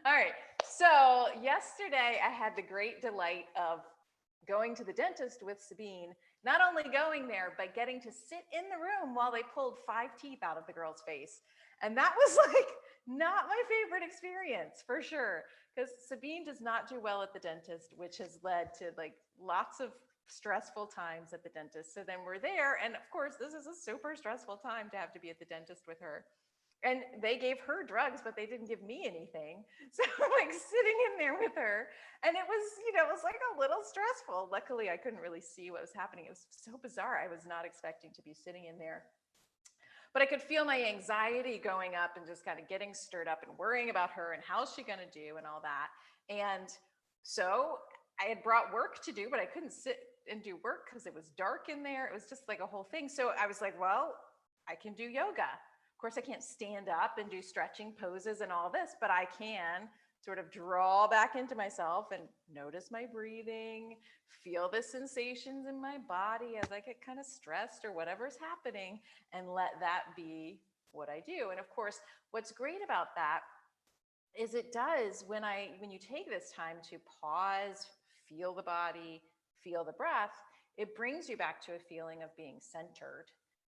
All right. So yesterday I had the great delight of going to the dentist with Sabine, not only going there, but getting to sit in the room while they pulled 5 teeth out of the girl's face. And that was like not my favorite experience for sure. Because Sabine does not do well at the dentist, which has led to like lots of stressful times at the dentist. So then we're there. And of course, this is a super stressful time to have to be at the dentist with her. And they gave her drugs, but they didn't give me anything. So I'm like sitting in there with her. And it was, it was like a little stressful. Luckily, I couldn't really see what was happening. It was so bizarre. I was not expecting to be sitting in there. But I could feel my anxiety going up and just kind of getting stirred up and worrying about her and how's she going to do and all that. And so I had brought work to do, but I couldn't sit and do work because it was dark in there. It was just like a whole thing. So I was like, well, I can do yoga. Of course, I can't stand up and do stretching poses and all this, but I can sort of draw back into myself and notice my breathing, feel the sensations in my body as I get kind of stressed or whatever's happening, and let that be what I do. And of course, what's great about that is it does when you take this time to pause, feel the body, feel the breath, it brings you back to a feeling of being centered,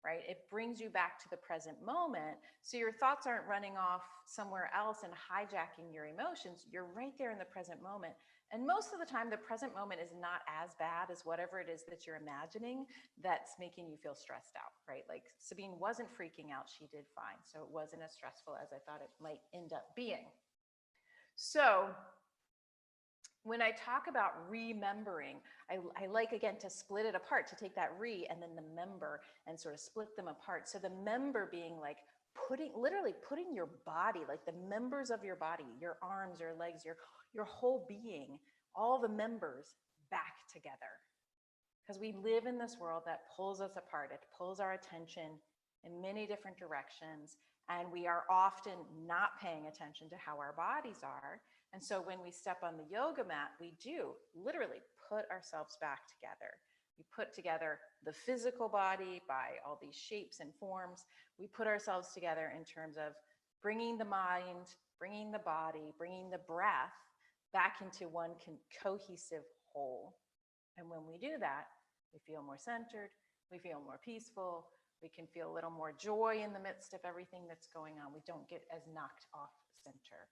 right? It brings you back to the present moment. So your thoughts aren't running off somewhere else and hijacking your emotions. You're right there in the present moment. And most of the time, the present moment is not as bad as whatever it is that you're imagining that's making you feel stressed out, right? Like Sabine wasn't freaking out. She did fine. So it wasn't as stressful as I thought it might end up being. So when I talk about remembering, I like again to split it apart, to take that re and then the member and sort of split them apart. So the member being like literally putting your body, like the members of your body, your arms, your legs, your whole being, all the members back together. Because we live in this world that pulls us apart. It pulls our attention in many different directions. And we are often not paying attention to how our bodies are. And so when we step on the yoga mat, we do literally put ourselves back together. We put together the physical body by all these shapes and forms. We put ourselves together in terms of bringing the mind, bringing the body, bringing the breath back into one cohesive whole. And when we do that, we feel more centered, we feel more peaceful, we can feel a little more joy in the midst of everything that's going on. We don't get as knocked off center.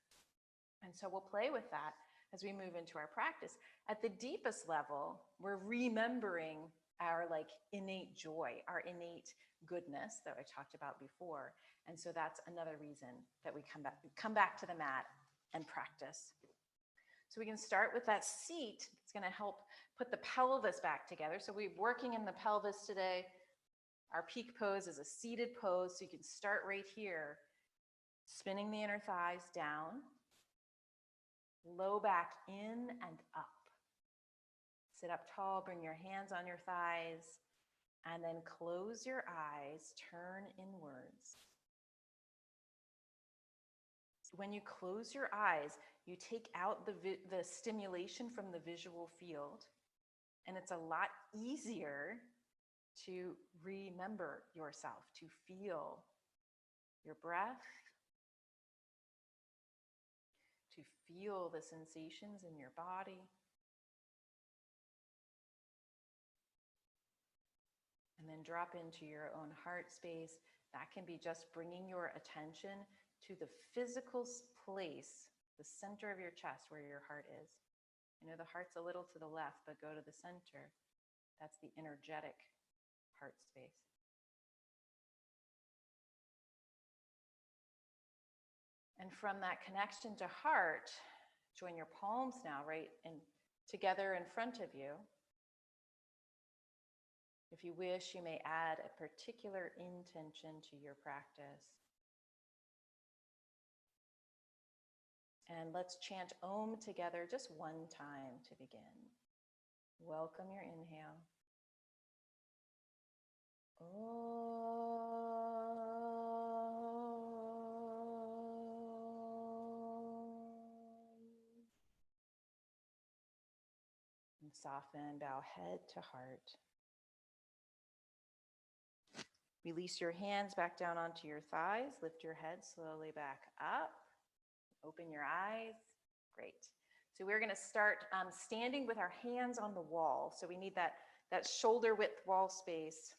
And so we'll play with that as we move into our practice. At the deepest level, we're remembering our like innate joy, our innate goodness that I talked about before. And so that's another reason that we come back to the mat and practice. So we can start with that seat. It's going to help put the pelvis back together. So we're working in the pelvis today. Our peak pose is a seated pose. So you can start right here, spinning the inner thighs down, low back in and up. Sit up tall, bring your hands on your thighs, and then close your eyes, turn inwards. When you close your eyes, you take out the stimulation from the visual field, and it's a lot easier to remember yourself, to feel your breath, to feel the sensations in your body. And then drop into your own heart space. That can be just bringing your attention to the physical place, the center of your chest where your heart is. You know, the heart's a little to the left, but go to the center. That's the energetic heart space. And from that connection to heart, join your palms now, right together in front of you. If you wish, you may add a particular intention to your practice. And let's chant Om together just one time to begin. Welcome your inhale. Om. And soften, bow head to heart. Release your hands back down onto your thighs. Lift your head slowly back up. Open your eyes. Great. So we're going to start standing with our hands on the wall. So we need that shoulder width wall space.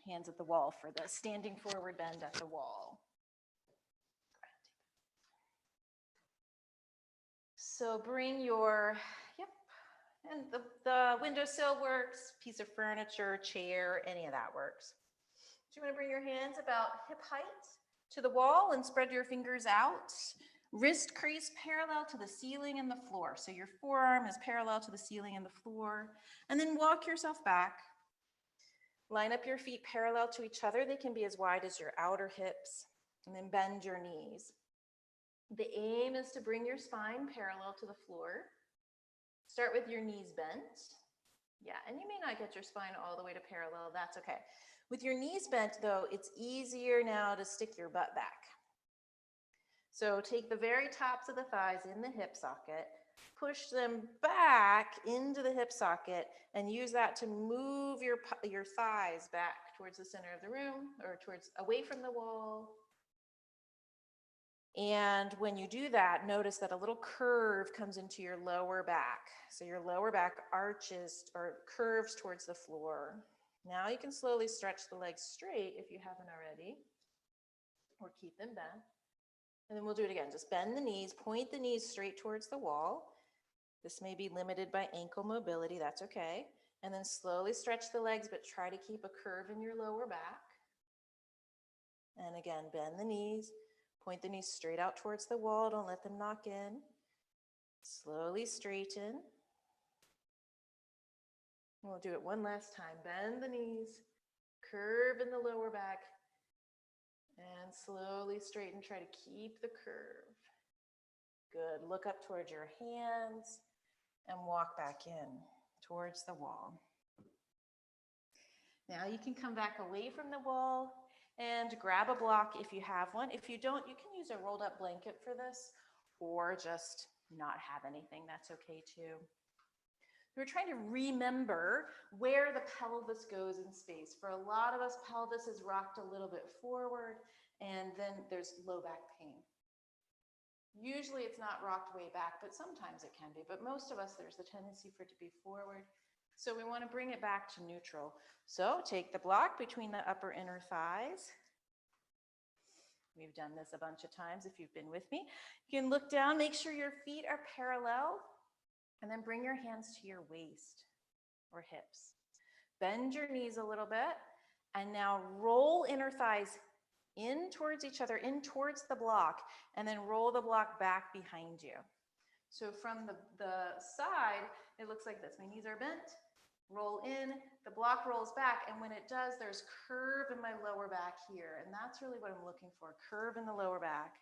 Hands at the wall for the standing forward bend at the wall. So bring your, and the windowsill works, piece of furniture, chair, any of that works. So you want to bring your hands about hip height to the wall and spread your fingers out. Wrist crease parallel to the ceiling and the floor. So your forearm is parallel to the ceiling and the floor. And then walk yourself back. Line up your feet parallel to each other. They can be as wide as your outer hips. And then bend your knees. The aim is to bring your spine parallel to the floor. Start with your knees bent. Yeah, and you may not get your spine all the way to parallel. That's okay. With your knees bent, though, it's easier now to stick your butt back. So take the very tops of the thighs in the hip socket, push them back into the hip socket, and use that to move your thighs back towards the center of the room or away from the wall. And when you do that, notice that a little curve comes into your lower back. So your lower back arches or curves towards the floor. Now you can slowly stretch the legs straight if you haven't already, or keep them bent. And then we'll do it again. Just bend the knees, point the knees straight towards the wall. This may be limited by ankle mobility, that's okay. And then slowly stretch the legs, but try to keep a curve in your lower back. And again, bend the knees, point the knees straight out towards the wall, don't let them knock in. Slowly straighten. We'll do it one last time. Bend the knees, curve in the lower back, and slowly straighten. Try to keep the curve. Good. Look up towards your hands and walk back in towards the wall. Now you can come back away from the wall and grab a block if you have one. If you don't, you can use a rolled up blanket for this, or just not have anything. That's okay too. We're trying to remember where the pelvis goes in space. For a lot of us, pelvis is rocked a little bit forward, and then there's low back pain. Usually it's not rocked way back, but sometimes it can be. But most of us, there's the tendency for it to be forward. So we want to bring it back to neutral. So take the block between the upper inner thighs. We've done this a bunch of times if you've been with me. You can look down, make sure your feet are parallel, and then bring your hands to your waist or hips. Bend your knees a little bit, and now roll inner thighs in towards each other, in towards the block, and then roll the block back behind you. So from the side, it looks like this. My knees are bent, roll in, the block rolls back, and when it does, there's curve in my lower back here, and that's really what I'm looking for, curve in the lower back.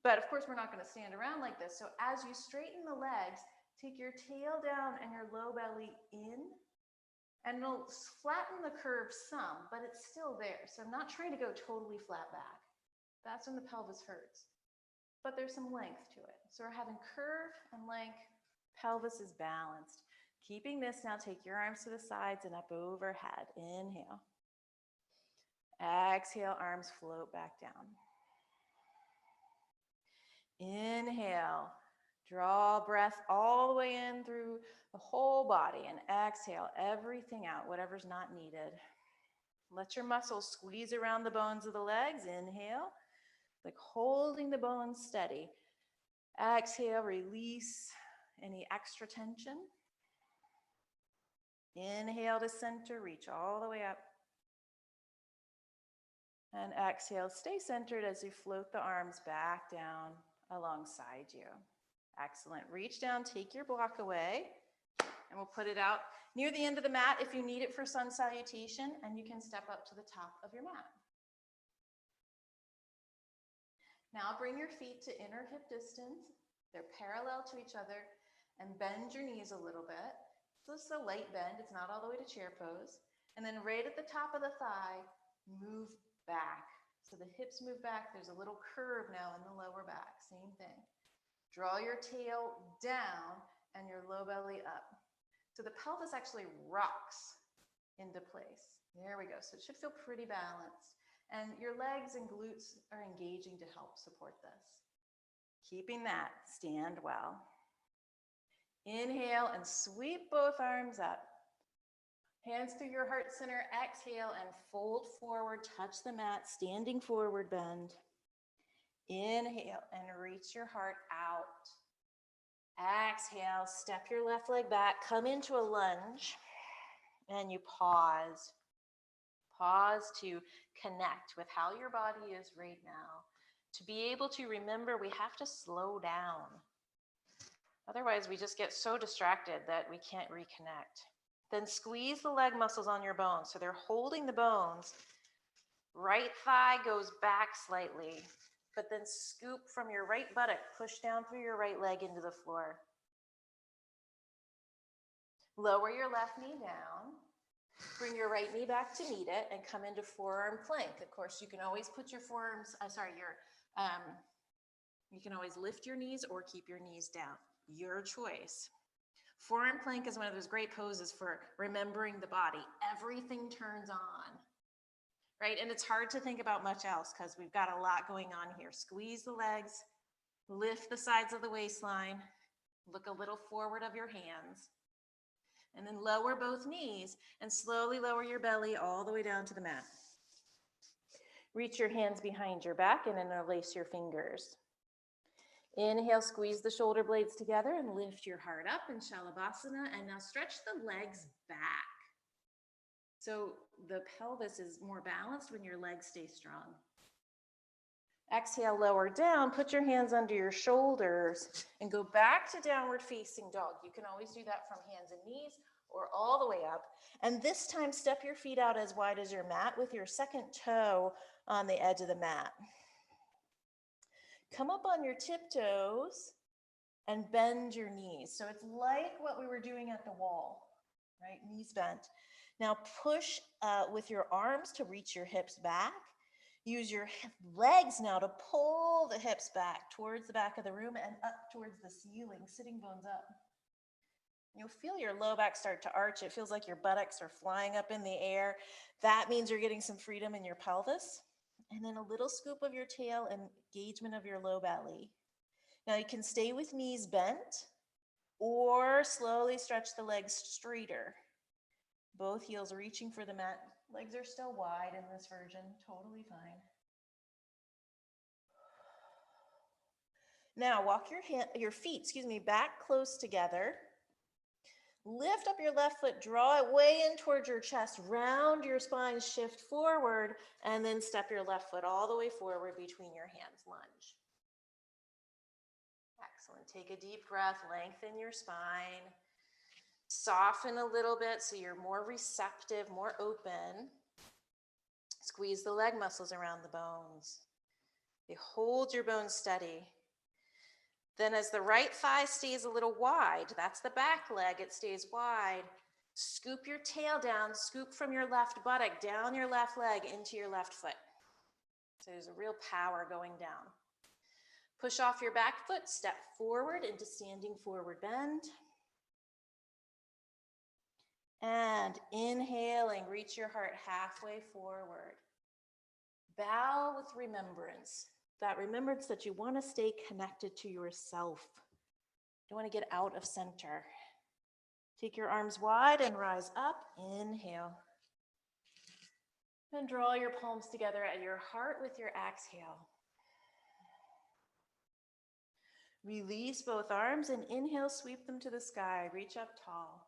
But of course, we're not going to stand around like this. So as you straighten the legs, take your tail down and your low belly in, and it'll flatten the curve some, but it's still there. So I'm not trying to go totally flat back. That's when the pelvis hurts. But there's some length to it. So we're having curve and length. Pelvis is balanced. Keeping this, now take your arms to the sides and up overhead. Inhale. Exhale, arms float back down. Inhale. Draw breath all the way in through the whole body, and exhale everything out, whatever's not needed. Let your muscles squeeze around the bones of the legs. Inhale, like holding the bones steady. Exhale, release any extra tension. Inhale to center, reach all the way up. And exhale, stay centered as you float the arms back down alongside you. Excellent. Reach down, take your block away, and we'll put it out near the end of the mat if you need it for sun salutation, and you can step up to the top of your mat. Now bring your feet to inner hip distance. They're parallel to each other, and bend your knees a little bit. So this is a light bend. It's not all the way to chair pose. And then right at the top of the thigh, move back. So the hips move back. There's a little curve now in the lower back. Same thing. Draw your tail down and your low belly up. So the pelvis actually rocks into place. There we go. So it should feel pretty balanced. And your legs and glutes are engaging to help support this. Keeping that, stand well. Inhale and sweep both arms up. Hands through your heart center, exhale and fold forward, touch the mat, standing forward bend. Inhale and reach your heart out. Exhale, step your left leg back, come into a lunge, and you pause. Pause to connect with how your body is right now. To be able to remember, we have to slow down. Otherwise, we just get so distracted that we can't reconnect. Then squeeze the leg muscles on your bones. So they're holding the bones. Right thigh goes back slightly, but then scoop from your right buttock, push down through your right leg into the floor. Lower your left knee down. Bring your right knee back to meet it and come into forearm plank. Of course, you can always put your forearms, you can always lift your knees or keep your knees down. Your choice. Forearm plank is one of those great poses for remembering the body. Everything turns on, right? And it's hard to think about much else because we've got a lot going on here. Squeeze the legs, lift the sides of the waistline, look a little forward of your hands, and then lower both knees and slowly lower your belly all the way down to the mat. Reach your hands behind your back and interlace your fingers. Inhale, squeeze the shoulder blades together and lift your heart up in Shalabhasana. And now stretch the legs back. So the pelvis is more balanced when your legs stay strong. Exhale, lower down, put your hands under your shoulders and go back to downward facing dog. You can always do that from hands and knees or all the way up. And this time, step your feet out as wide as your mat with your second toe on the edge of the mat. Come up on your tiptoes and bend your knees. So it's like what we were doing at the wall, right? Knees bent. Now push with your arms to reach your hips back. Use your legs now to pull the hips back towards the back of the room and up towards the ceiling, sitting bones up. You'll feel your low back start to arch. It feels like your buttocks are flying up in the air. That means you're getting some freedom in your pelvis. And then a little scoop of your tail and engagement of your low belly. Now you can stay with knees bent or slowly stretch the legs straighter. Both heels reaching for the mat. Legs are still wide in this version, totally fine. Now walk your feet back close together. Lift up your left foot, draw it way in towards your chest, round your spine, shift forward, and then step your left foot all the way forward between your hands, lunge. Excellent. Take a deep breath, lengthen your spine, soften a little bit so you're more receptive, more open. Squeeze the leg muscles around the bones. You hold your bones steady. Then as the right thigh stays a little wide, that's the back leg, it stays wide. Scoop your tail down, scoop from your left buttock, down your left leg into your left foot. So there's a real power going down. Push off your back foot, step forward into standing forward bend. And inhaling, reach your heart halfway forward. Bow with remembrance. That remembrance that you want to stay connected to yourself. You don't want to get out of center. Take your arms wide and rise up. Inhale. And draw your palms together at your heart with your exhale. Release both arms and inhale, sweep them to the sky. Reach up tall.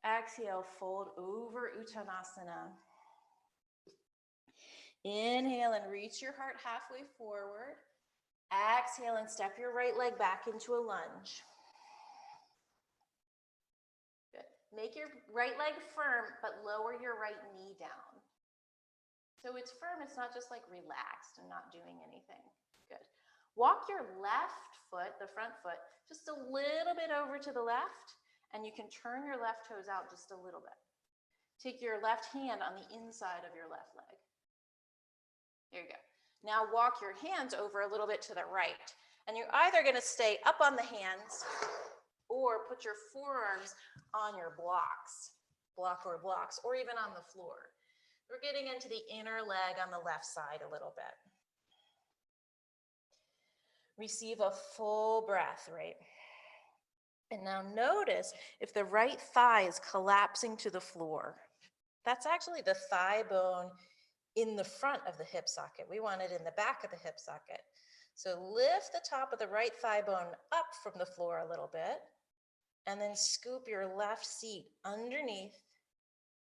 Exhale, fold over Uttanasana. Inhale and reach your heart halfway forward. Exhale and step your right leg back into a lunge. Good. Make your right leg firm, but lower your right knee down. So it's firm, it's not just like relaxed and not doing anything. Good. Walk your left foot, the front foot, just a little bit over to the left, and you can turn your left toes out just a little bit. Take your left hand on the inside of your left leg. There you go. Now walk your hands over a little bit to the right. And you're either going to stay up on the hands or put your forearms on your blocks, or even on the floor. We're getting into the inner leg on the left side a little bit. Receive a full breath, right? And now notice if the right thigh is collapsing to the floor. That's actually the thigh bone in the front of the hip socket. We want it in the back of the hip socket. So lift the top of the right thigh bone up from the floor a little bit, and then scoop your left seat underneath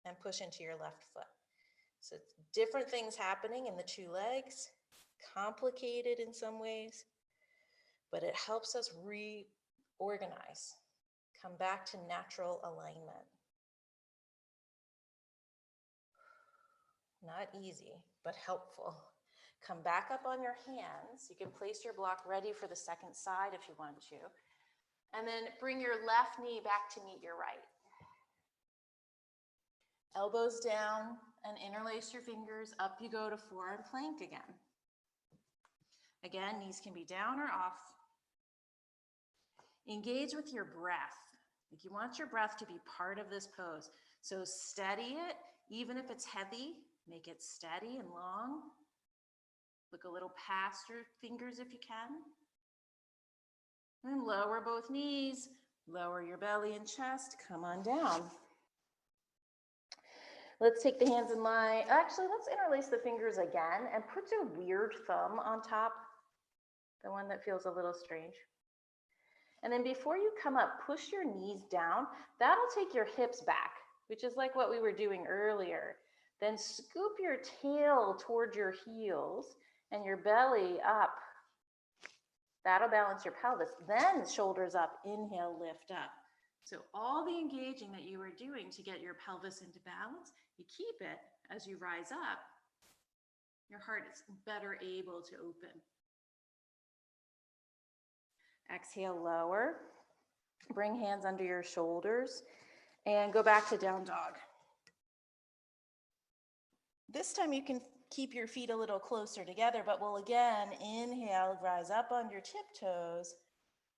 and push into your left foot. So different things happening in the two legs, complicated in some ways, but it helps us reorganize, come back to natural alignment. Not easy, but helpful. Come back up on your hands. You can place your block ready for the second side if you want to. And then bring your left knee back to meet your right. Elbows down and interlace your fingers. Up you go to forearm plank again. Again, knees can be down or off. Engage with your breath. Like you want your breath to be part of this pose. So steady it, even if it's heavy, make it steady and long. Look a little past your fingers if you can. And lower both knees, lower your belly and chest, come on down. Let's take the hands in line. Actually, let's interlace the fingers again and put your weird thumb on top, the one that feels a little strange. And then before you come up, push your knees down. That'll take your hips back, which is like what we were doing earlier. Then scoop your tail toward your heels and your belly up. That'll balance your pelvis. Then shoulders up, inhale, lift up. So all the engaging that you were doing to get your pelvis into balance, you keep it as you rise up. Your heart is better able to open. Exhale, lower. Bring hands under your shoulders and go back to down dog. This time you can keep your feet a little closer together, but we'll again inhale, rise up on your tiptoes.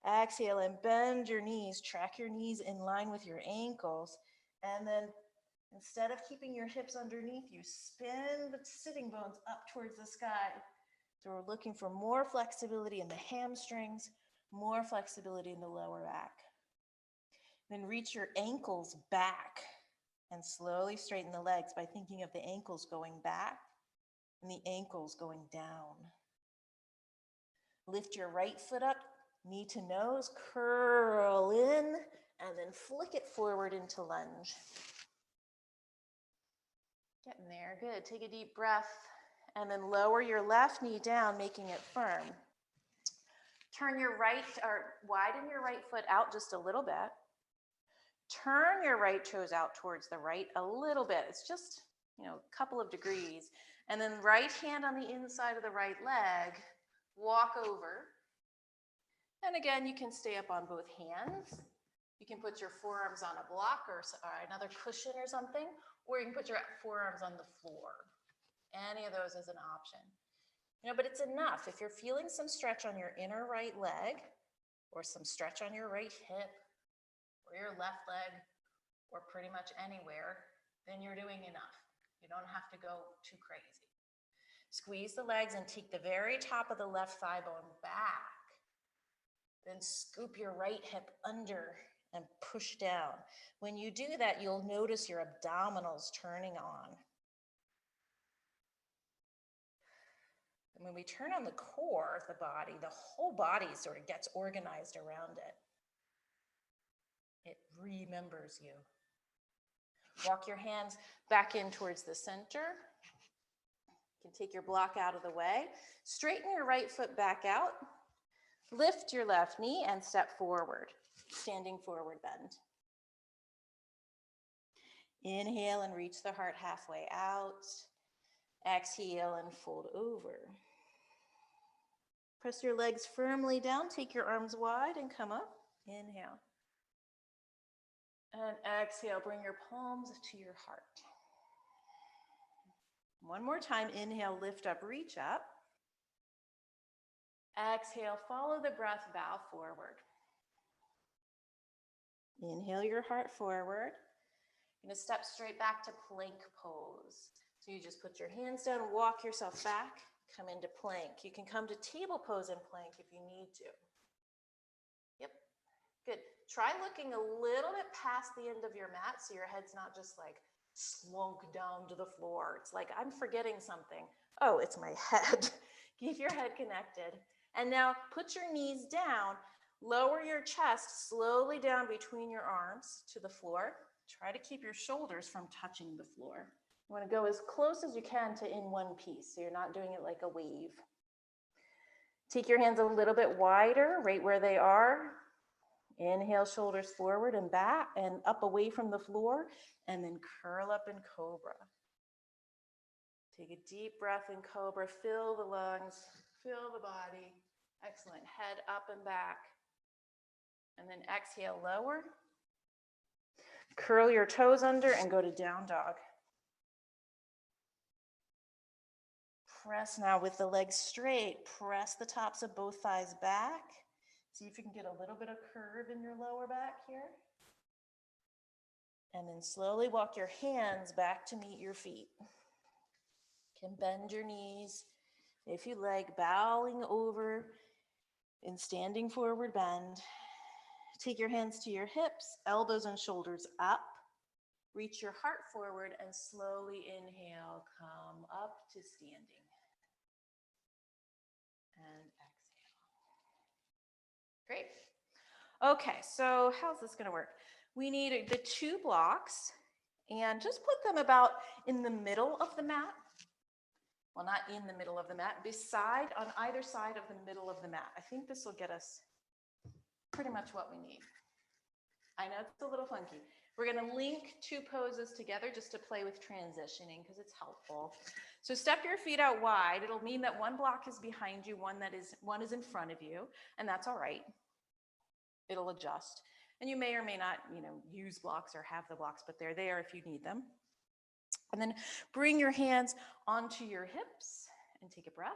Exhale and bend your knees, track your knees in line with your ankles. And then instead of keeping your hips underneath you, spin the sitting bones up towards the sky. So we're looking for more flexibility in the hamstrings, more flexibility in the lower back. Then reach your ankles back and slowly straighten the legs by thinking of the ankles going back and the ankles going down. Lift your right foot up, knee to nose, curl in, and then flick it forward into lunge. Getting there, good. Take a deep breath, and then lower your left knee down, making it firm. Turn your right, or widen your right foot out just a little bit. Turn your right toes out towards the right a little bit. It's just, a couple of degrees. And then right hand on the inside of the right leg, walk over. And again, you can stay up on both hands. You can put your forearms on a block or another cushion or something, or you can put your forearms on the floor. Any of those is an option. But it's enough. If you're feeling some stretch on your inner right leg, or some stretch on your right hip, or your left leg, or pretty much anywhere, then you're doing enough. You don't have to go too crazy. Squeeze the legs and take the very top of the left thigh bone back. Then scoop your right hip under and push down. When you do that, you'll notice your abdominals turning on. And when we turn on the core of the body, the whole body sort of gets organized around it. It remembers you. Walk your hands back in towards the center. You can take your block out of the way. Straighten your right foot back out. Lift your left knee and step forward, standing forward bend. Inhale and reach the heart halfway out. Exhale and fold over. Press your legs firmly down, take your arms wide and come up. Inhale. And exhale, bring your palms to your heart. One more time, inhale, lift up, reach up. Exhale, follow the breath, bow forward. Inhale your heart forward. You're going to step straight back to plank pose. So you just put your hands down, walk yourself back, come into plank. You can come to table pose in plank if you need to. Yep, good. Try looking a little bit past the end of your mat so your head's not just like slunk down to the floor. It's like, I'm forgetting something. Oh, it's my head. Keep your head connected. And now put your knees down. Lower your chest slowly down between your arms to the floor. Try to keep your shoulders from touching the floor. You want to go as close as you can to in one piece, so you're not doing it like a wave. Take your hands a little bit wider, right where they are. Inhale, shoulders forward and back and up away from the floor, and then curl up in cobra. Take a deep breath in cobra, fill the lungs, fill the body. Excellent, head up and back. And then exhale, lower. Curl your toes under and go to down dog. Press now with the legs straight. Press the tops of both thighs back. See if you can get a little bit of curve in your lower back here. And then slowly walk your hands back to meet your feet. You can bend your knees. If you like, bowing over in standing forward bend. Take your hands to your hips, elbows and shoulders up. Reach your heart forward and slowly inhale, come up to standing. And exhale. Great. Okay, so how's this gonna work? We need the 2 blocks and just put them about in the middle of the mat. Well, not in the middle of the mat, on either side of the middle of the mat. I think this will get us pretty much what we need. I know it's a little funky. We're gonna link 2 poses together just to play with transitioning because it's helpful. So step your feet out wide. It'll mean that one block is behind you, one is in front of you, and that's all right. It'll adjust. And you may or may not, use blocks or have the blocks, but they're there if you need them. And then bring your hands onto your hips and take a breath.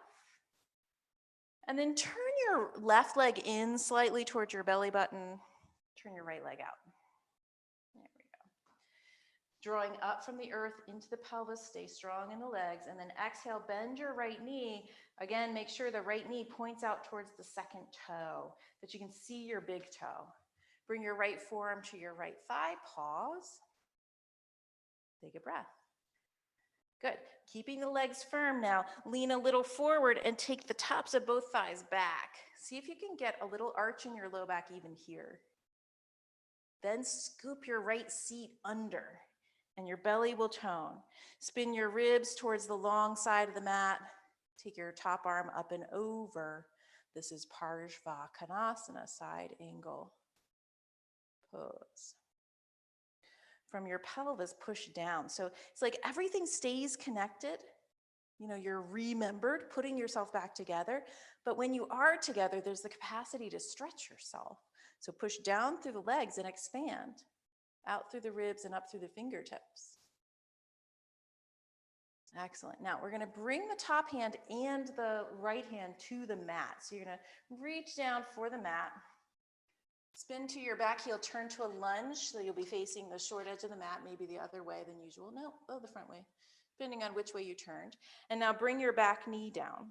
And then turn your left leg in slightly towards your belly button. Turn your right leg out. There we go. Drawing up from the earth into the pelvis, stay strong in the legs, and then exhale, bend your right knee. Again, make sure the right knee points out towards the second toe, that you can see your big toe. Bring your right forearm to your right thigh, pause. Take a breath. Good. Keeping the legs firm now. Lean a little forward and take the tops of both thighs back. See if you can get a little arch in your low back even here. Then scoop your right seat under and your belly will tone. Spin your ribs towards the long side of the mat. Take your top arm up and over. This is Parshvakonasana, side angle pose. From your pelvis, push down. So it's like everything stays connected. You're remembered, putting yourself back together. But when you are together, there's the capacity to stretch yourself. So push down through the legs and expand. Out through the ribs and up through the fingertips. Excellent. Now we're going to bring the top hand and the right hand to the mat. So you're going to reach down for the mat. Spin to your back heel, turn to a lunge, so you'll be facing the short edge of the mat, maybe the other way than usual. No, the front way, depending on which way you turned. And now bring your back knee down.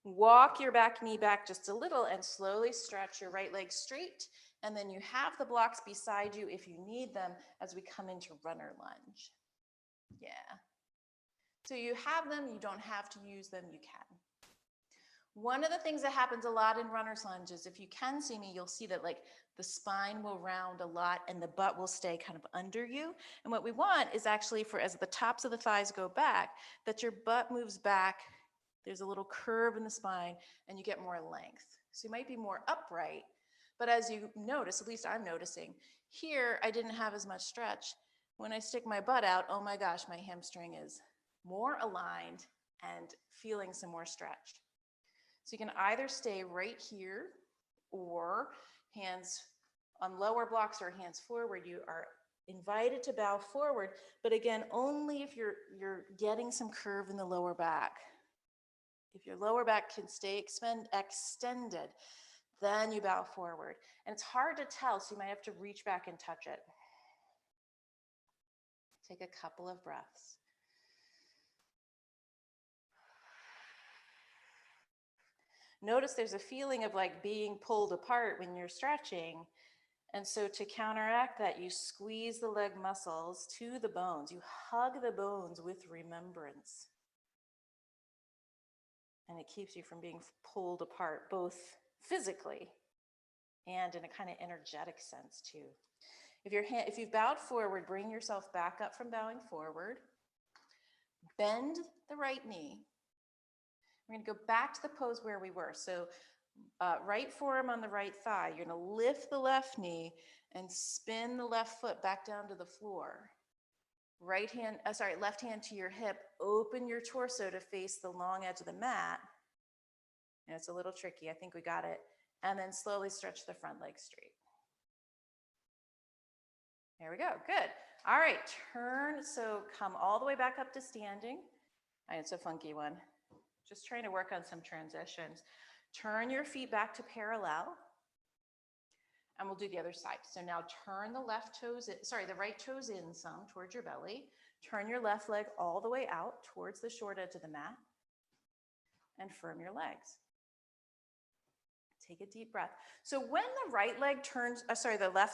Walk your back knee back just a little and slowly stretch your right leg straight. And then you have the blocks beside you if you need them as we come into runner lunge. Yeah. So you have them, you don't have to use them, you can. One of the things that happens a lot in runner's lunge is if you can see me, you'll see that the spine will round a lot and the butt will stay kind of under you. And what we want is actually as the tops of the thighs go back, that your butt moves back. There's a little curve in the spine and you get more length. So you might be more upright, but as you notice, at least I'm noticing, here I didn't have as much stretch. When I stick my butt out, oh my gosh, my hamstring is more aligned and feeling some more stretch. So you can either stay right here or hands on lower blocks or hands forward. You are invited to bow forward, but again, only if you're getting some curve in the lower back. If your lower back can stay extended, then you bow forward. And it's hard to tell, so you might have to reach back and touch it. Take a couple of breaths. Notice there's a feeling of like being pulled apart when you're stretching. And so to counteract that, you squeeze the leg muscles to the bones. You hug the bones with remembrance. And it keeps you from being pulled apart, both physically and in a kind of energetic sense too. If you've bowed forward, bring yourself back up from bowing forward. Bend the right knee. We're going to go back to the pose where we were. So right forearm on the right thigh. You're going to lift the left knee and spin the left foot back down to the floor. Left hand to your hip. Open your torso to face the long edge of the mat. And it's a little tricky. I think we got it. And then slowly stretch the front leg straight. There we go. Good. All right. Turn. So come all the way back up to standing. It's a funky one. Just trying to work on some transitions. Turn your feet back to parallel. And we'll do the other side. So now turn the right toes in some towards your belly. Turn your left leg all the way out towards the short edge of the mat. And firm your legs. Take a deep breath. So when the left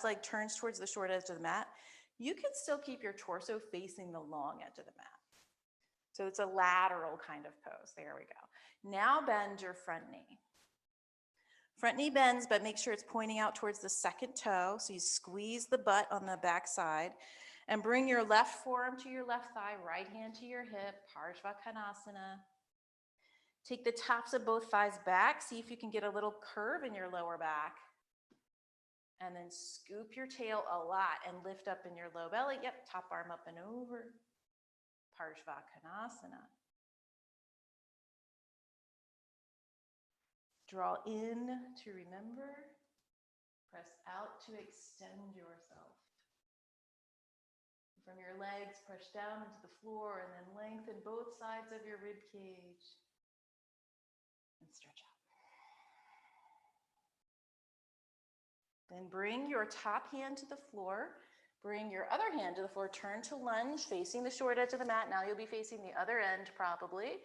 leg turns towards the short edge of the mat, you can still keep your torso facing the long edge of the mat. So it's a lateral kind of pose. There we go. Now bend your front knee. Front knee bends, but make sure it's pointing out towards the second toe. So you squeeze the butt on the back side and bring your left forearm to your left thigh, right hand to your hip, Parsvakonasana. Take the tops of both thighs back. See if you can get a little curve in your lower back. And then scoop your tail a lot and lift up in your low belly. Yep, top arm up and over. Parsvakonasana. Draw in to remember. Press out to extend yourself. From your legs, push down into the floor and then lengthen both sides of your rib cage. And stretch out. Then bring your top hand to the floor. Bring your other hand to the floor. Turn to lunge, facing the short edge of the mat. Now you'll be facing the other end probably.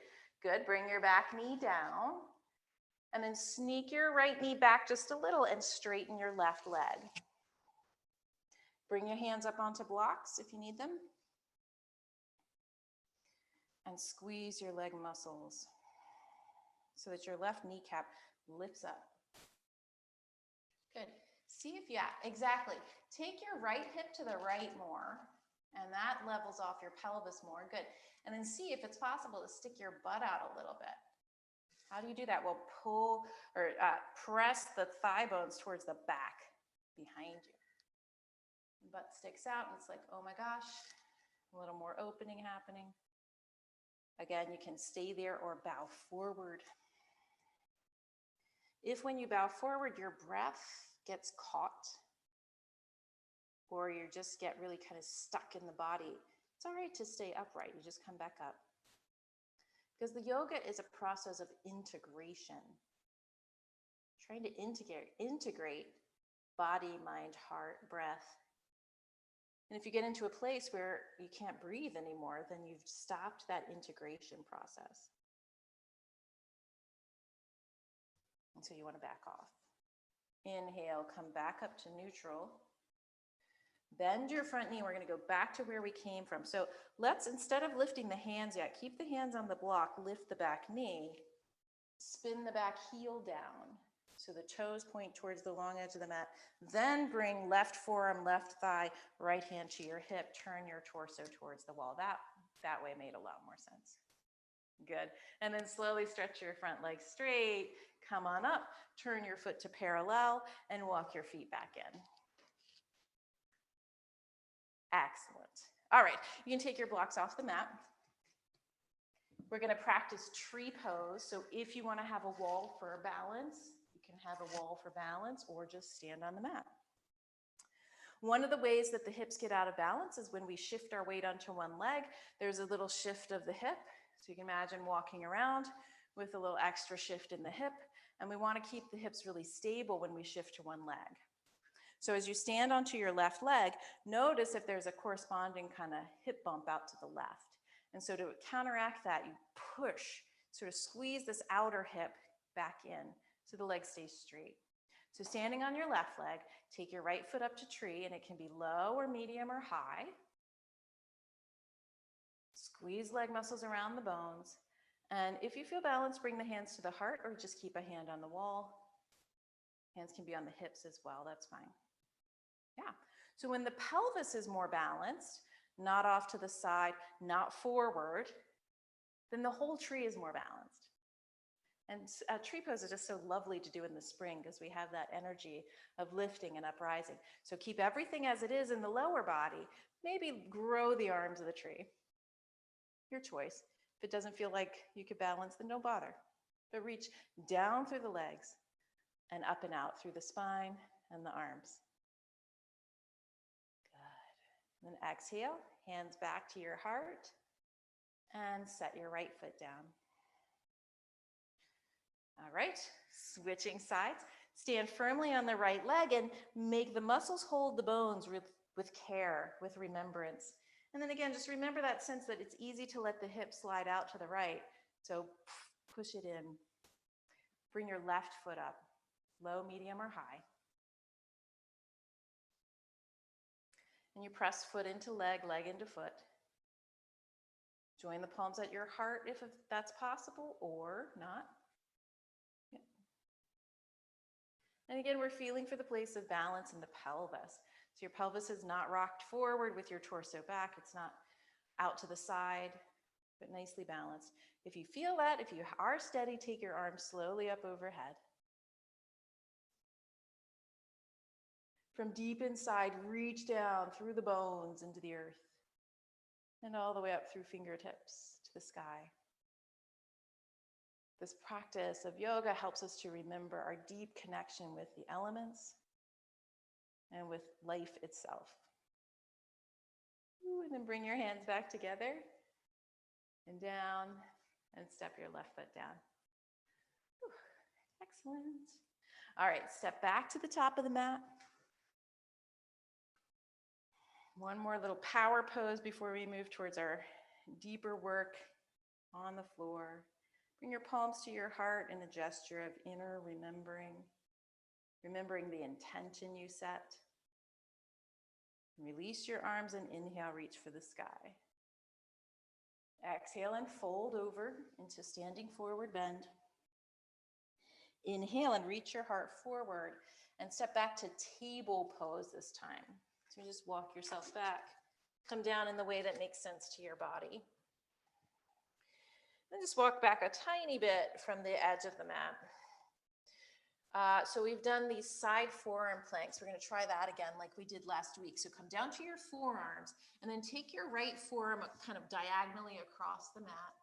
Good. Bring your back knee down. And then sneak your right knee back just a little and straighten your left leg. Bring your hands up onto blocks if you need them. And squeeze your leg muscles so that your left kneecap lifts up. Good. See if, exactly. Take your right hip to the right more, and that levels off your pelvis more. Good. And then see if it's possible to stick your butt out a little bit. How do you do that? Well, pull or press the thigh bones towards the back behind you. Butt sticks out, and it's like, oh my gosh, a little more opening happening. Again, you can stay there or bow forward. If when you bow forward, your breath gets caught, or you just get really kind of stuck in the body, it's all right to stay upright. You just come back up. Because the yoga is a process of integration. Trying to integrate body, mind, heart, breath. And if you get into a place where you can't breathe anymore, then you've stopped that integration process. And so you want to back off. Inhale, come back up to neutral. Bend your front knee. We're going to go back to where we came from. So let's, instead of lifting the hands yet, keep the hands on the block, lift the back knee, spin the back heel down. So the toes point towards the long edge of the mat. Then bring left forearm, left thigh, right hand to your hip. Turn your torso towards the wall. That way made a lot more sense. Good. And then slowly stretch your front leg straight. Come on up. Turn your foot to parallel and walk your feet back in. Excellent. All right. You can take your blocks off the mat. We're going to practice tree pose. So if you want to have a wall for balance, you can have a wall for balance or just stand on the mat. One of the ways that the hips get out of balance is when we shift our weight onto one leg. There's a little shift of the hip. So you can imagine walking around with a little extra shift in the hip. And we want to keep the hips really stable when we shift to one leg. So as you stand onto your left leg, notice if there's a corresponding kind of hip bump out to the left. And so to counteract that, you push, sort of squeeze this outer hip back in so the leg stays straight. So standing on your left leg, take your right foot up to tree, and it can be low or medium or high. Squeeze leg muscles around the bones. And if you feel balanced, bring the hands to the heart or just keep a hand on the wall. Hands can be on the hips as well, that's fine. Yeah, so when the pelvis is more balanced, not off to the side, not forward, then the whole tree is more balanced. And tree pose is just so lovely to do in the spring because we have that energy of lifting and uprising. So keep everything as it is in the lower body. Maybe grow the arms of the tree. Your choice. If it doesn't feel like you could balance, then don't bother. But reach down through the legs and up and out through the spine and the arms. Good. And then exhale, hands back to your heart, and set your right foot down. All right, switching sides. Stand firmly on the right leg and make the muscles hold the bones with care, with remembrance. And then again, just remember that sense that it's easy to let the hips slide out to the right. So push it in. Bring your left foot up, low, medium, or high. And you press foot into leg, leg into foot. Join the palms at your heart if that's possible or not. Yeah. And again, we're feeling for the place of balance in the pelvis. So your pelvis is not rocked forward with your torso back. It's not out to the side, but nicely balanced. If you feel that, if you are steady, take your arms slowly up overhead. From deep inside, reach down through the bones into the earth and all the way up through fingertips to the sky. This practice of yoga helps us to remember our deep connection with the elements and with life itself. Ooh, and then bring your hands back together and down and step your left foot down. Ooh, excellent. All right, step back to the top of the mat. One more little power pose before we move towards our deeper work on the floor. Bring your palms to your heart in a gesture of inner remembering the intention you set. Release your arms and inhale, reach for the sky. Exhale and fold over into standing forward bend. Inhale and reach your heart forward and step back to table pose this time. So you just walk yourself back. Come down in the way that makes sense to your body. Then just walk back a tiny bit from the edge of the mat. So we've done these side forearm planks. We're going to try that again like we did last week. So come down to your forearms and then take your right forearm kind of diagonally across the mat.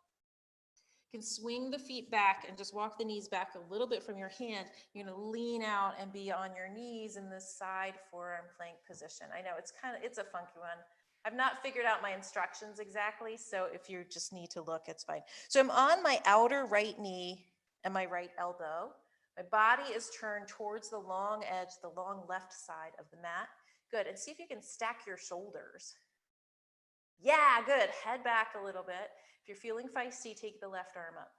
You can swing the feet back and just walk the knees back a little bit from your hand. You're going to lean out and be on your knees in this side forearm plank position. I know it's a funky one. I've not figured out my instructions exactly, so if you just need to look, it's fine. So I'm on my outer right knee and my right elbow. My body is turned towards the long edge, the long left side of the mat. Good, and see if you can stack your shoulders. Yeah, good, head back a little bit. If you're feeling feisty, take the left arm up.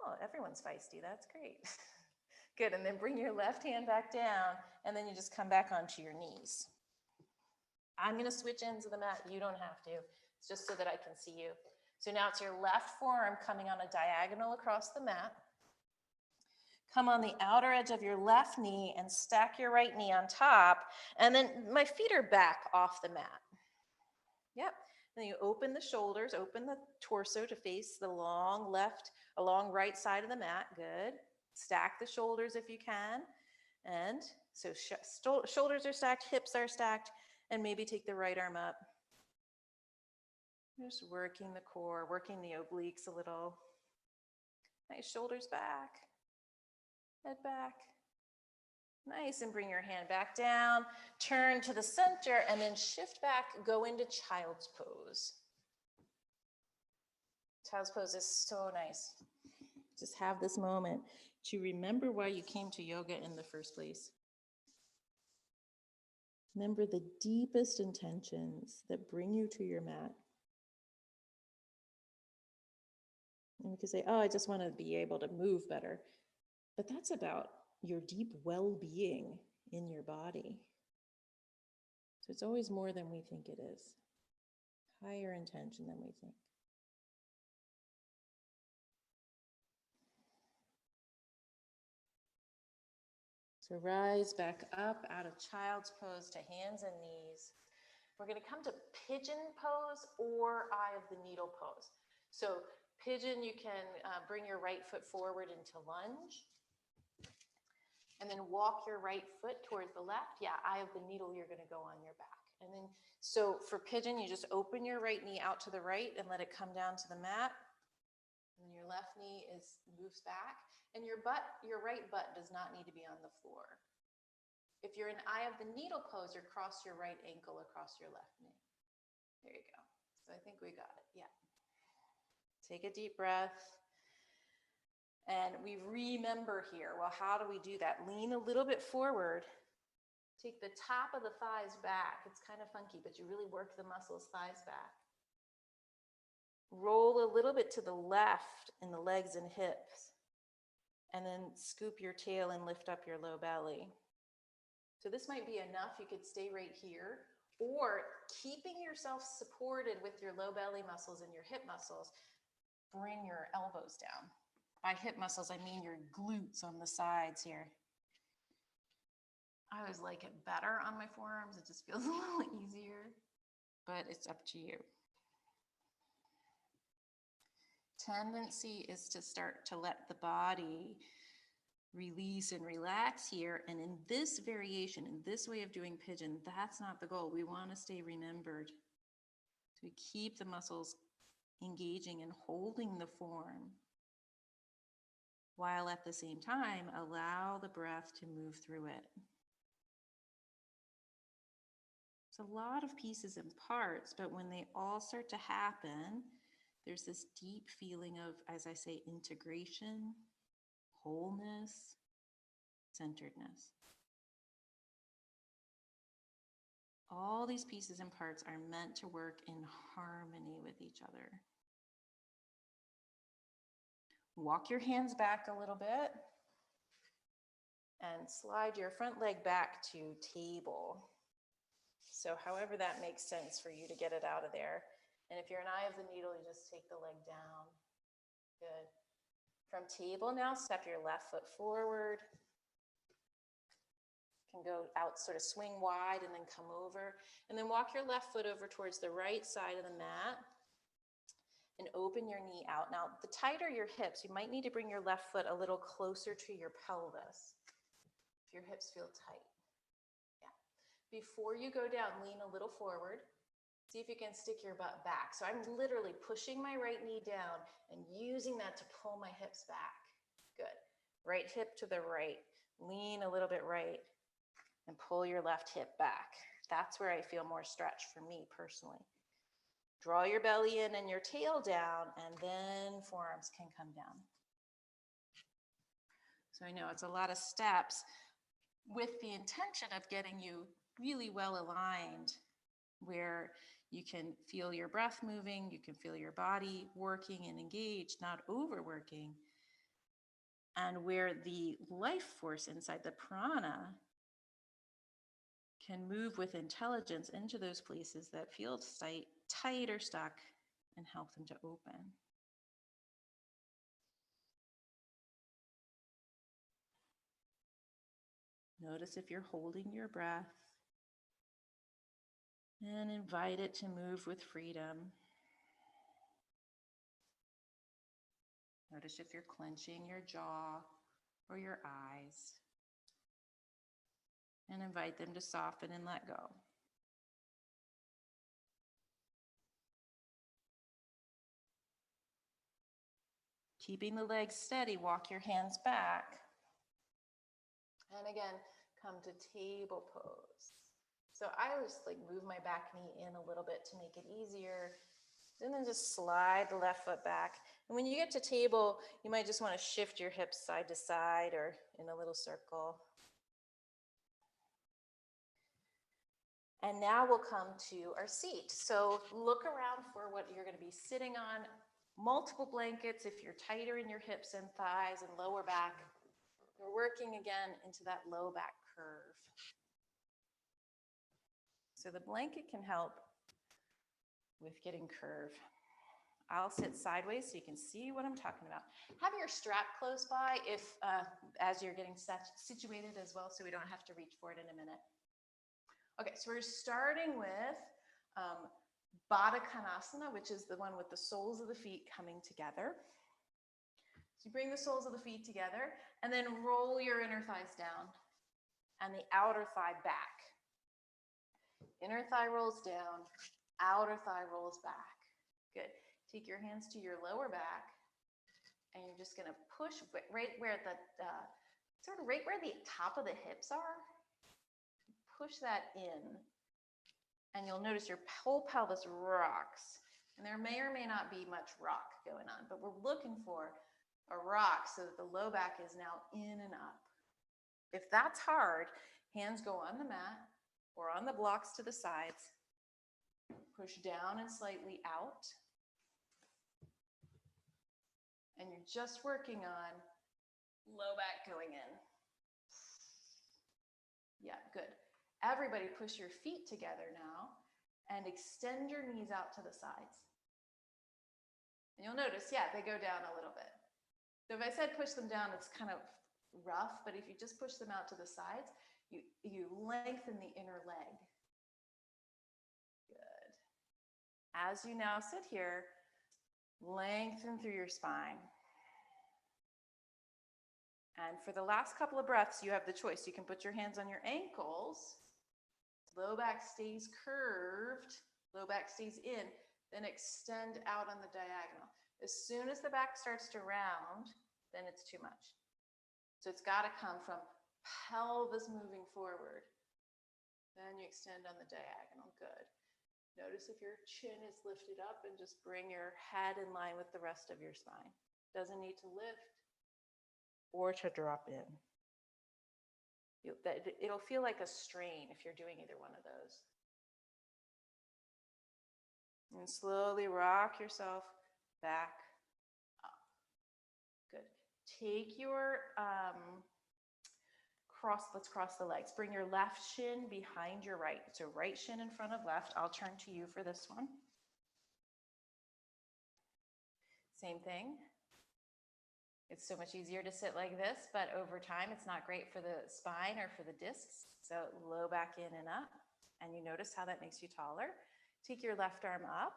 Oh, everyone's feisty, that's great. Good, and then bring your left hand back down, and then you just come back onto your knees. I'm gonna switch ends of the mat, you don't have to. It's just so that I can see you. So now it's your left forearm coming on a diagonal across the mat. Come on the outer edge of your left knee and stack your right knee on top. And then my feet are back off the mat. Yep. And then you open the shoulders, open the torso to face the long right side of the mat. Good. Stack the shoulders if you can. And so shoulders are stacked, hips are stacked, and maybe take the right arm up. Just working the core, working the obliques a little. Nice, shoulders back, head back. Nice, and bring your hand back down, turn to the center, and then shift back, go into child's pose. Child's pose is so nice. Just have this moment to remember why you came to yoga in the first place. Remember the deepest intentions that bring you to your mat. And we could say, oh, I just want to be able to move better. But that's about your deep well-being in your body. So it's always more than we think it is. Higher intention than we think. So rise back up out of child's pose to hands and knees. We're going to come to pigeon pose or eye of the needle pose. So pigeon, you can bring your right foot forward into lunge. And then walk your right foot towards the left. Yeah, eye of the needle, you're going to go on your back. And then, so for pigeon, you just open your right knee out to the right and let it come down to the mat. And then your left knee moves back. And your right butt does not need to be on the floor. If you're in eye of the needle pose, you cross your right ankle across your left knee. There you go. So I think we got it. Yeah. Take a deep breath. And we remember here, well, how do we do that? Lean a little bit forward. Take the top of the thighs back. It's kind of funky, but you really work the muscles, thighs back. Roll a little bit to the left in the legs and hips. And then scoop your tail and lift up your low belly. So this might be enough. You could stay right here. Or keeping yourself supported with your low belly muscles and your hip muscles, bring your elbows down. By hip muscles, I mean your glutes on the sides here. I always like it better on my forearms. It just feels a little easier, but it's up to you. Tendency is to start to let the body release and relax here. And in this variation, in this way of doing pigeon, that's not the goal. We want to stay remembered. So we keep the muscles engaging and holding the form, while at the same time, allow the breath to move through it. It's a lot of pieces and parts, but when they all start to happen, there's this deep feeling of, as I say, integration, wholeness, centeredness. All these pieces and parts are meant to work in harmony with each other. Walk your hands back a little bit and slide your front leg back to table. So however that makes sense for you to get it out of there. And if you're an eye of the needle, you just take the leg down. Good. From table now, step your left foot forward. You can go out, sort of swing wide and then come over. And then walk your left foot over towards the right side of the mat. And open your knee out. Now, the tighter your hips, you might need to bring your left foot a little closer to your pelvis if your hips feel tight. Yeah. Before you go down, lean a little forward. See if you can stick your butt back. So I'm literally pushing my right knee down and using that to pull my hips back. Good. Right hip to the right. Lean a little bit right and pull your left hip back. That's where I feel more stretch for me personally. Draw your belly in and your tail down, and then forearms can come down. So I know it's a lot of steps with the intention of getting you really well aligned, where you can feel your breath moving, you can feel your body working and engaged, not overworking, and where the life force inside the prana can move with intelligence into those places that feel tight or stuck and help them to open. Notice if you're holding your breath and invite it to move with freedom. Notice if you're clenching your jaw or your eyes, and invite them to soften and let go. Keeping the legs steady, walk your hands back. And again, come to table pose. So I always move my back knee in a little bit to make it easier. And then just slide the left foot back. And when you get to table, you might just want to shift your hips side to side or in a little circle. And now we'll come to our seat. So look around for what you're going to be sitting on. multiple blankets if you're tighter in your hips and thighs and lower back. We're working again into that low back curve. So the blanket can help with getting curve. I'll sit sideways so you can see what I'm talking about. Have your strap close by if, as you're getting situated as well, so we don't have to reach for it in a minute. Okay, so we're starting with Baddha Konasana, which is the one with the soles of the feet coming together. So you bring the soles of the feet together and then roll your inner thighs down and the outer thigh back. Inner thigh rolls down, outer thigh rolls back. Good. Take your hands to your lower back and you're just gonna push right where the, sort of right where the top of the hips are. Push that in and you'll notice your whole pelvis rocks. And there may or may not be much rock going on, but we're looking for a rock so that the low back is now in and up. If that's hard, hands go on the mat or on the blocks to the sides. Push down and slightly out. And you're just working on low back going in. Yeah, good. Everybody push your feet together now and extend your knees out to the sides. And you'll notice, yeah, they go down a little bit. So if I said push them down, it's kind of rough, but if you just push them out to the sides, you lengthen the inner leg. Good. As you now sit here, lengthen through your spine. And for the last couple of breaths, you have the choice. You can put your hands on your ankles. Low back stays curved. Low back stays in. Then extend out on the diagonal. As soon as the back starts to round, then it's too much. So it's got to come from pelvis moving forward. Then you extend on the diagonal. Good. Notice if your chin is lifted up and just bring your head in line with the rest of your spine. Doesn't need to lift or to drop in. It'll feel like a strain if you're doing either one of those. And slowly rock yourself back up. Good. Take your let's cross the legs. Bring your left shin behind your right. So right shin in front of left. I'll turn to you for this one. Same thing. It's so much easier to sit like this, but over time, it's not great for the spine or for the discs. So low back in and up, and you notice how that makes you taller. Take your left arm up.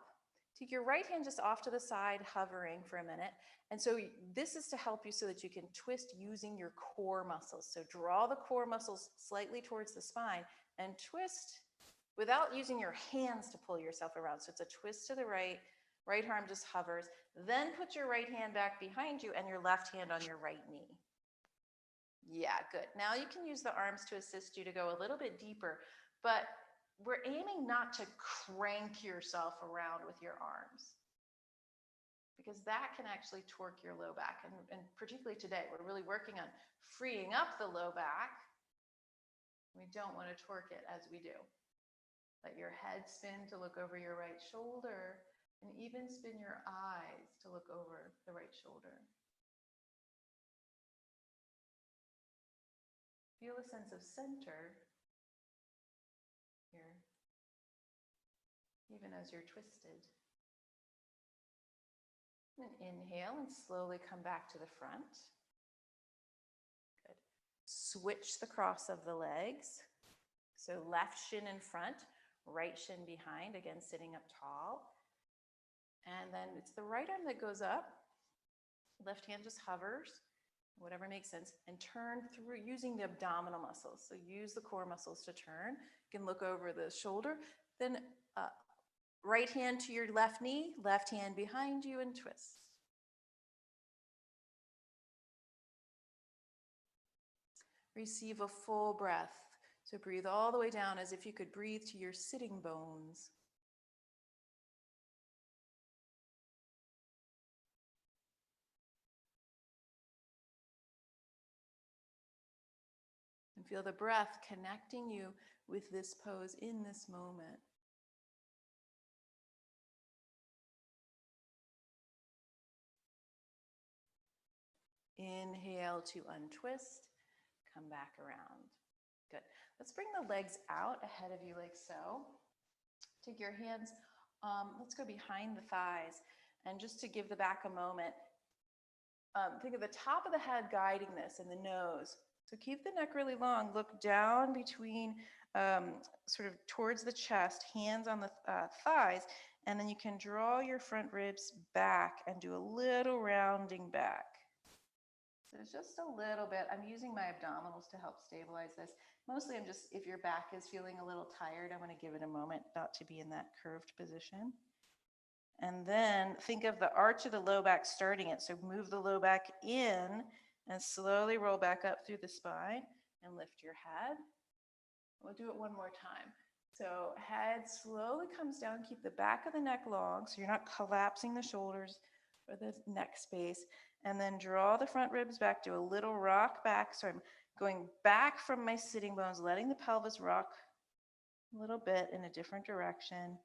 Take your right hand just off to the side, hovering for a minute. And so this is to help you so that you can twist using your core muscles. So draw the core muscles slightly towards the spine and twist without using your hands to pull yourself around. So it's a twist to the right. Right arm just hovers. Then put your right hand back behind you and your left hand on your right knee. Yeah, good. Now you can use the arms to assist you to go a little bit deeper, but we're aiming not to crank yourself around with your arms because that can actually torque your low back. And particularly today, we're really working on freeing up the low back. We don't want to torque it as we do. Let your head spin to look over your right shoulder. And even spin your eyes to look over the right shoulder. Feel a sense of center here, even as you're twisted. And inhale and slowly come back to the front. Good. Switch the cross of the legs. So left shin in front, right shin behind, again sitting up tall. And then it's the right arm that goes up, left hand just hovers, whatever makes sense, and turn through using the abdominal muscles. So use the core muscles to turn. You can look over the shoulder, then right hand to your left knee, left hand behind you and twist. Receive a full breath. So breathe all the way down as if you could breathe to your sitting bones. And feel the breath connecting you with this pose in this moment. Inhale to untwist, come back around. Good. Let's bring the legs out ahead of you like so. Take your hands, let's go behind the thighs. And just to give the back a moment, think of the top of the head guiding this and the nose. So keep the neck really long. Look down between, sort of towards the chest, hands on the thighs, and then you can draw your front ribs back and do a little rounding back. So it's just a little bit. I'm using my abdominals to help stabilize this. Mostly I'm just, if your back is feeling a little tired, I'm going to give it a moment not to be in that curved position. And then think of the arch of the low back starting it. So move the low back in and slowly roll back up through the spine and lift your head. We'll do it one more time. So head slowly comes down, keep the back of the neck long so you're not collapsing the shoulders or the neck space. And then draw the front ribs back, do a little rock back. So I'm going back from my sitting bones, letting the pelvis rock a little bit in a different direction.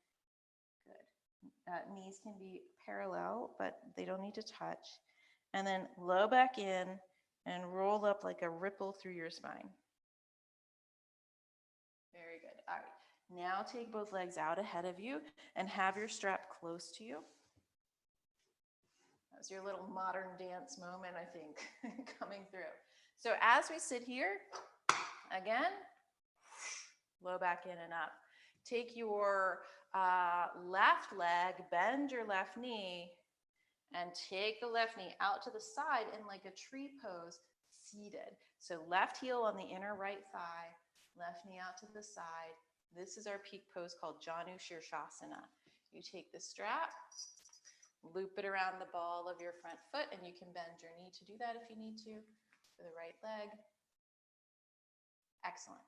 Good. Knees can be parallel, but they don't need to touch. And then low back in and roll up like a ripple through your spine. Very good. All right. Now take both legs out ahead of you and have your strap close to you. That was your little modern dance moment, I think, coming through. So as we sit here, again, low back in and up. Take your left leg, bend your left knee, and take the left knee out to the side in like a tree pose, seated. So left heel on the inner right thigh, left knee out to the side. This is our peak pose called Janu Sirsasana. You take the strap, loop it around the ball of your front foot, and you can bend your knee to do that if you need to for the right leg. Excellent.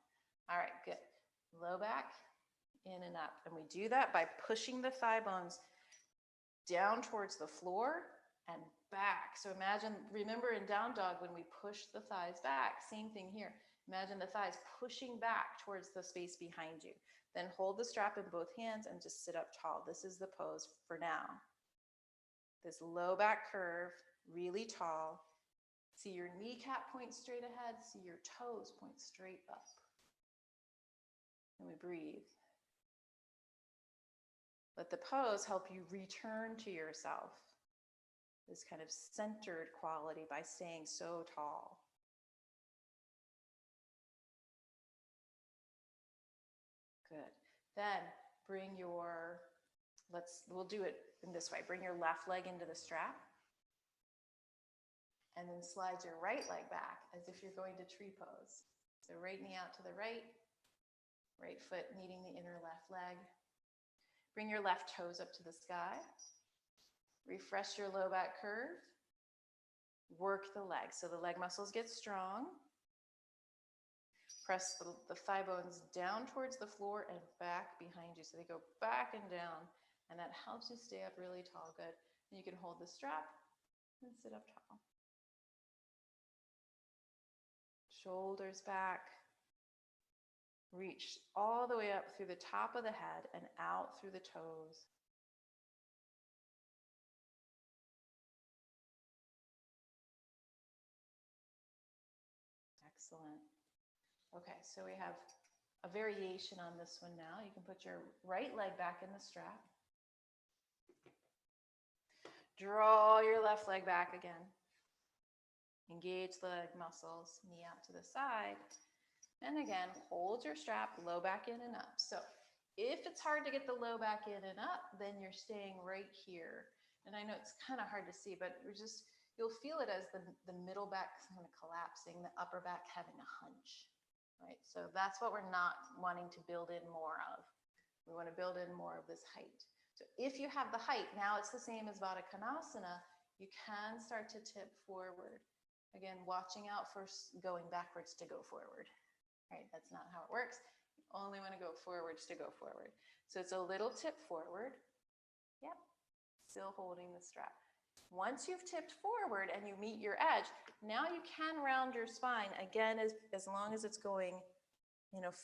All right, good. Low back, in and up. And we do that by pushing the thigh bones down towards the floor and back. So imagine, remember in down dog when we push the thighs back, same thing here. Imagine the thighs pushing back towards the space behind you. Then hold the strap in both hands and just sit up tall. This is the pose for now. This low back curve, really tall. See your kneecap point straight ahead, see your toes point straight up. And we breathe. Let the pose help you return to yourself. This kind of centered quality by staying so tall. Good. Then bring your, we'll do it in this way. Bring your left leg into the strap. And then slide your right leg back as if you're going to tree pose. So right knee out to the right foot meeting the inner left leg. Bring your left toes up to the sky. Refresh your low back curve. Work the legs so the leg muscles get strong. Press the thigh bones down towards the floor and back behind you. So they go back and down, and that helps you stay up really tall. Good. And you can hold the strap and sit up tall. Shoulders back. Reach all the way up through the top of the head and out through the toes. Excellent. Okay, so we have a variation on this one now. You can put your right leg back in the strap. Draw your left leg back again. Engage the leg muscles, knee out to the side. And again, hold your strap, low back in and up. So if it's hard to get the low back in and up, then you're staying right here. And I know it's kind of hard to see, but you'll feel it as the middle back kind of collapsing, the upper back having a hunch, right? So that's what we're not wanting to build in more of. We want to build in more of this height. So if you have the height, now it's the same as Baddha Konasana, you can start to tip forward. Again, watching out for going backwards to go forward, right? That's not how it works. You only want to go forwards to go forward. So it's a little tip forward. Yep, still holding the strap. Once you've tipped forward and you meet your edge, now you can round your spine, again, as long as it's going,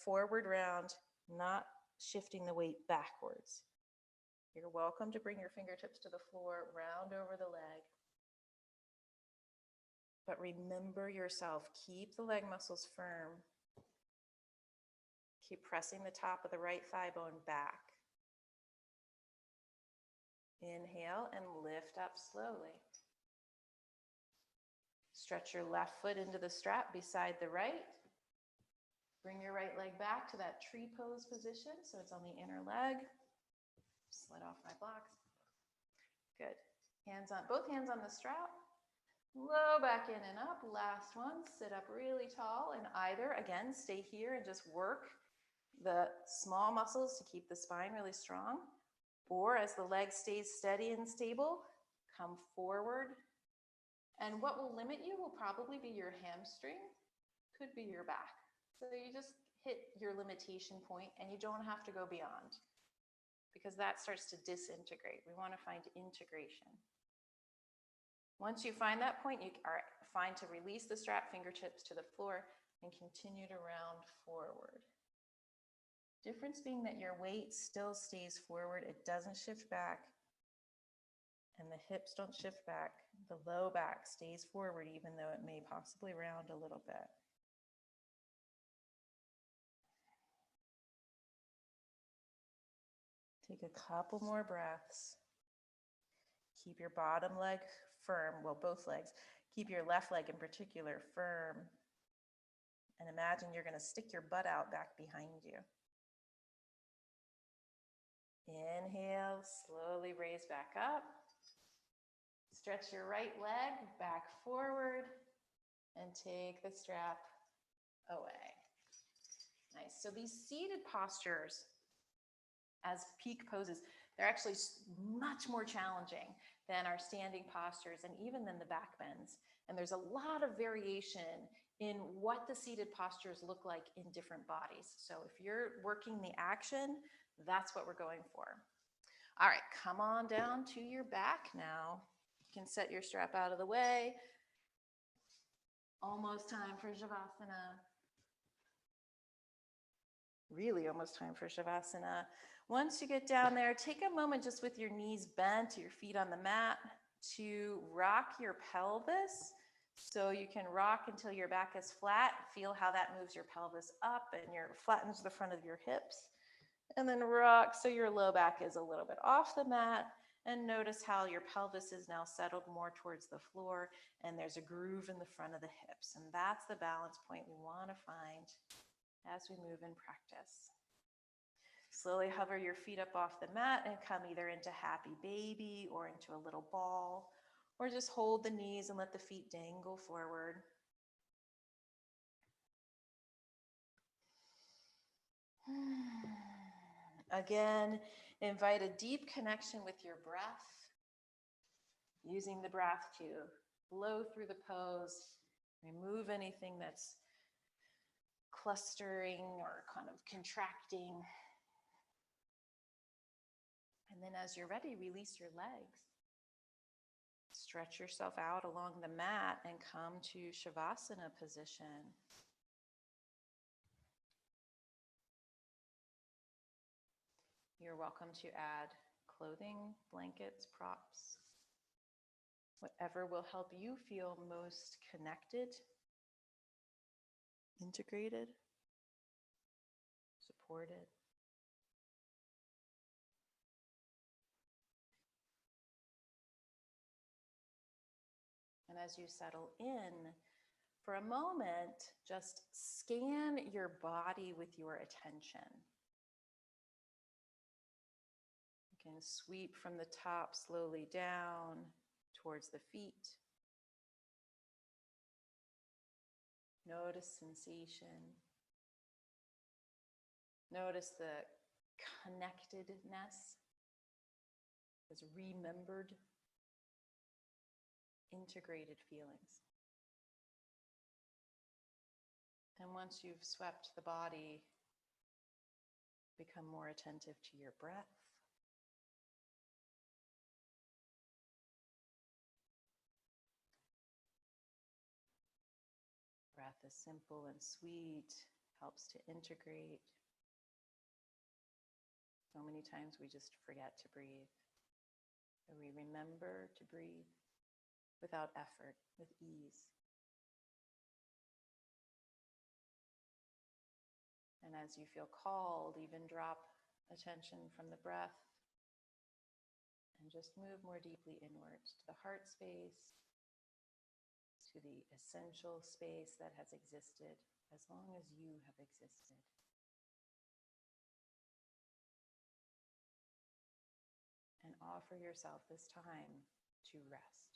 forward round, not shifting the weight backwards. You're welcome to bring your fingertips to the floor, round over the leg. But remember yourself, keep the leg muscles firm. Keep pressing the top of the right thigh bone back. Inhale and lift up slowly. Stretch your left foot into the strap beside the right. Bring your right leg back to that tree pose position so it's on the inner leg. Slid off my blocks. Good. Both hands on the strap. Low back in and up. Last one. Sit up really tall and either, again, stay here and just work the small muscles to keep the spine really strong. Or as the leg stays steady and stable, come forward. And what will limit you will probably be your hamstring, could be your back. So you just hit your limitation point and you don't have to go beyond because that starts to disintegrate. We want to find integration. Once you find that point, you are fine to release the strap, fingertips to the floor, and continue to round forward. Difference being that your weight still stays forward. It doesn't shift back. And the hips don't shift back. The low back stays forward, even though it may possibly round a little bit. Take a couple more breaths. Keep your bottom leg firm, well, both legs. Keep your left leg in particular firm. And imagine you're going to stick your butt out back behind you. Inhale, slowly raise back up. Stretch your right leg back forward and take the strap away. Nice. So these seated postures as peak poses, they're actually much more challenging than our standing postures and even than the back bends. And there's a lot of variation in what the seated postures look like in different bodies. So if you're working the action, that's what we're going for. All right, come on down to your back now. You can set your strap out of the way. Almost time for Shavasana. Really almost time for Shavasana. Once you get down there, take a moment just with your knees bent, your feet on the mat, to rock your pelvis. So you can rock until your back is flat. Feel how that moves your pelvis up and flattens the front of your hips. And then rock so your low back is a little bit off the mat. And notice how your pelvis is now settled more towards the floor and there's a groove in the front of the hips. And that's the balance point we want to find as we move in practice. Slowly hover your feet up off the mat and come either into happy baby or into a little ball, or just hold the knees and let the feet dangle forward. Again, invite a deep connection with your breath, using the breath to blow through the pose, remove anything that's clustering or kind of contracting. And then as you're ready, release your legs. Stretch yourself out along the mat and come to Shavasana position. You're welcome to add clothing, blankets, props, whatever will help you feel most connected, integrated, supported. And as you settle in, for a moment, just scan your body with your attention. You can sweep from the top slowly down towards the feet. Notice sensation. Notice the connectedness, as remembered, integrated feelings. And once you've swept the body, become more attentive to your breath. Breath is simple and sweet, helps to integrate. So many times we just forget to breathe. So we remember to breathe without effort, with ease. as you feel called, even drop attention from the breath and just move more deeply inwards to the heart space, to the essential space that has existed as long as you have existed. And offer yourself this time to rest.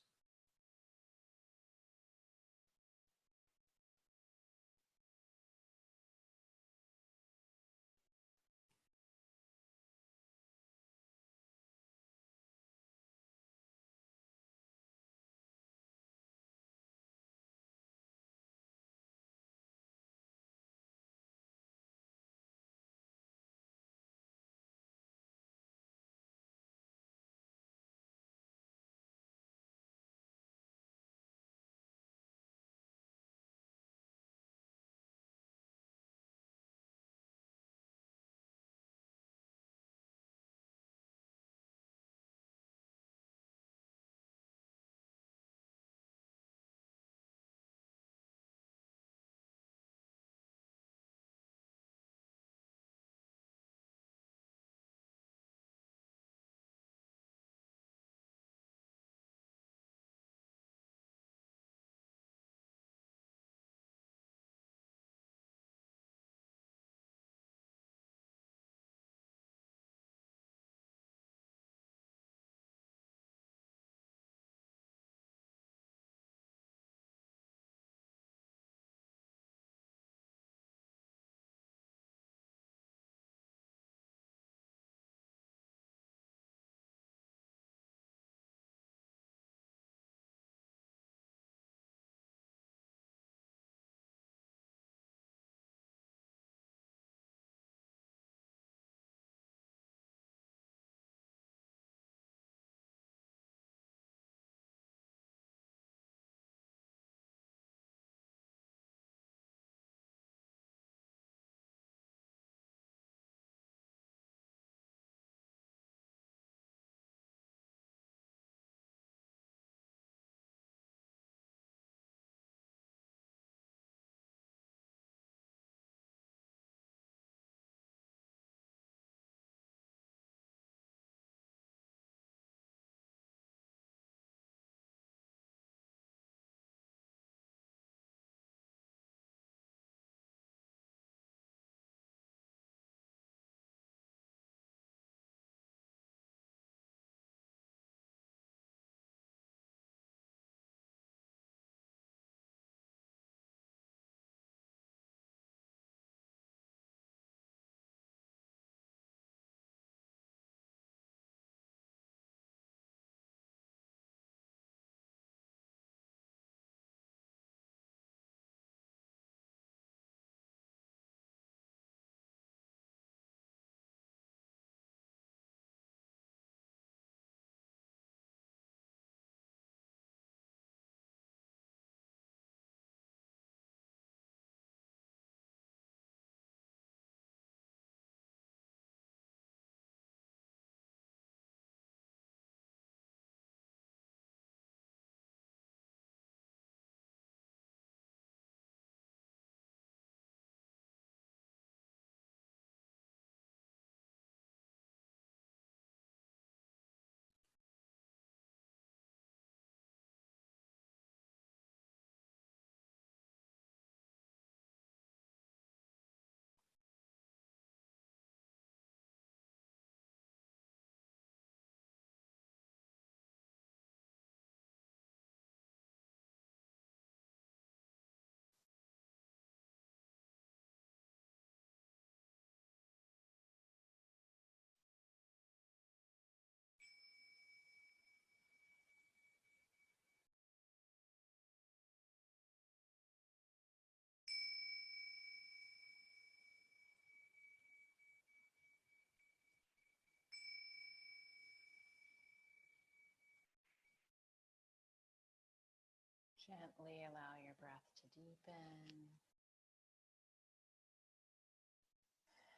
Gently allow your breath to deepen.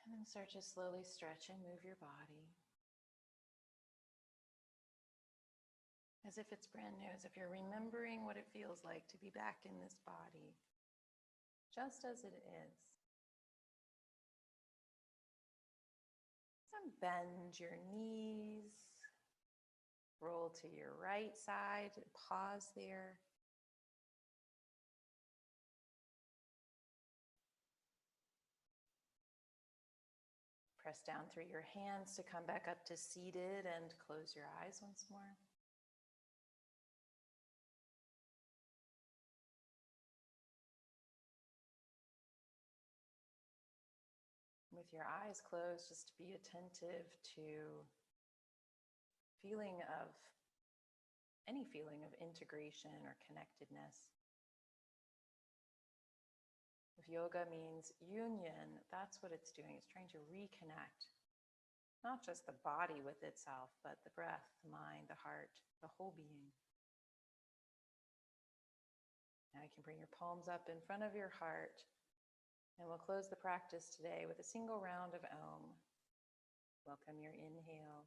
And then start to slowly stretch and move your body. As if it's brand new, as if you're remembering what it feels like to be back in this body, just as it is. And bend your knees. Roll to your right side. Pause there. Press down through your hands to come back up to seated and close your eyes once more. With your eyes closed, just be attentive to any feeling of integration or connectedness. If yoga means union, that's what it's doing. It's trying to reconnect, not just the body with itself, but the breath, the mind, the heart, the whole being. Now you can bring your palms up in front of your heart, and we'll close the practice today with a single round of Om. Welcome your inhale.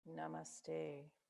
Namaste.